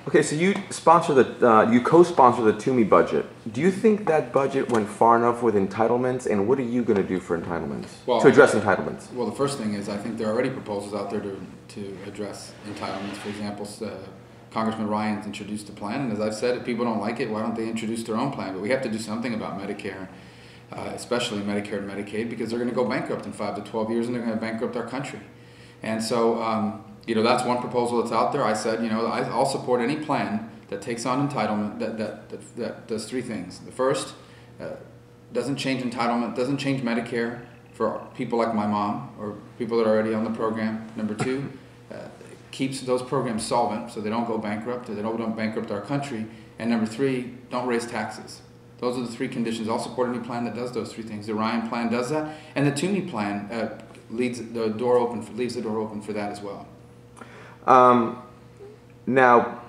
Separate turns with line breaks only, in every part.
Okay, so you co-sponsor the Toomey budget. Do you think that budget went far enough with entitlements, and what are you going to do for entitlements, to address entitlements?
Well, the first thing is I think there are already proposals out there to address entitlements. For example, Congressman Ryan's introduced a plan, and as I've said, if people don't like it, why don't they introduce their own plan? But we have to do something about Medicare, especially Medicare and Medicaid, because they're going to go bankrupt in 5 to 12 years, and they're going to bankrupt our country. And so, that's one proposal that's out there. I said, I'll support any plan that takes on entitlement, that does three things. The first, doesn't change entitlement, doesn't change Medicare for people like my mom or people that are already on the program. Number two, keeps those programs solvent so they don't go bankrupt, or they don't bankrupt our country. And number three, don't raise taxes. Those are the three conditions. I'll support any plan that does those three things. The Ryan plan does that, and the Toomey plan leaves the door open for that as well.
Now,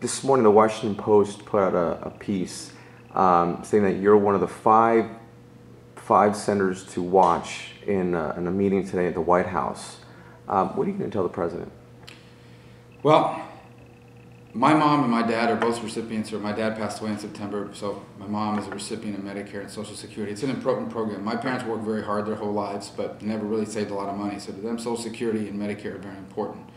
this morning the Washington Post put out a piece saying that you're one of the five senators to watch in a meeting today at the White House. What are you going to tell the president?
Well, my mom and my dad are both recipients, or my dad passed away in September, so my mom is a recipient of Medicare and Social Security. It's an important program. My parents worked very hard their whole lives, but never really saved a lot of money, so to them Social Security and Medicare are very important.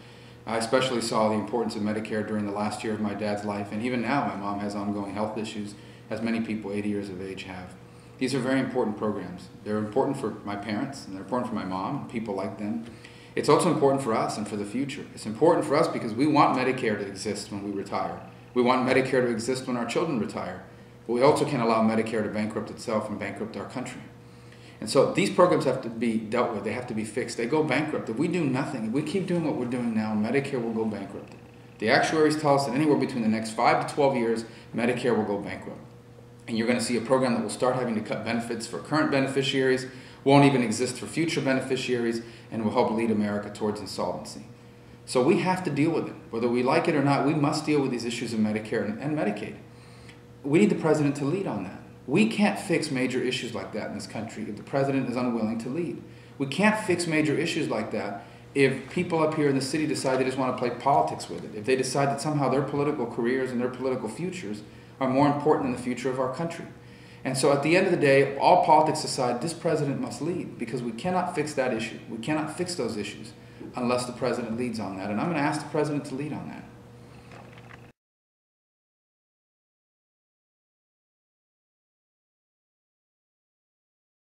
I especially saw the importance of Medicare during the last year of my dad's life, and even now my mom has ongoing health issues, as many people 80 years of age have. These are very important programs. They're important for my parents, and they're important for my mom, and people like them. It's also important for us and for the future. It's important for us because we want Medicare to exist when we retire. We want Medicare to exist when our children retire. But we also can't allow Medicare to bankrupt itself and bankrupt our country. And so these programs have to be dealt with. They have to be fixed. They go bankrupt. If we do nothing, if we keep doing what we're doing now, Medicare will go bankrupt. The actuaries tell us that anywhere between the next 5 to 12 years, Medicare will go bankrupt. And you're going to see a program that will start having to cut benefits for current beneficiaries, won't even exist for future beneficiaries, and will help lead America towards insolvency. So we have to deal with it. Whether we like it or not, we must deal with these issues of Medicare and Medicaid. We need the president to lead on that. We can't fix major issues like that in this country if the president is unwilling to lead. We can't fix major issues like that if people up here in the city decide they just want to play politics with it, if they decide that somehow their political careers and their political futures are more important than the future of our country. And so at the end of the day, all politics aside, this president must lead, because we cannot fix that issue. We cannot fix those issues unless the president leads on that. And I'm going to ask the president to lead on that.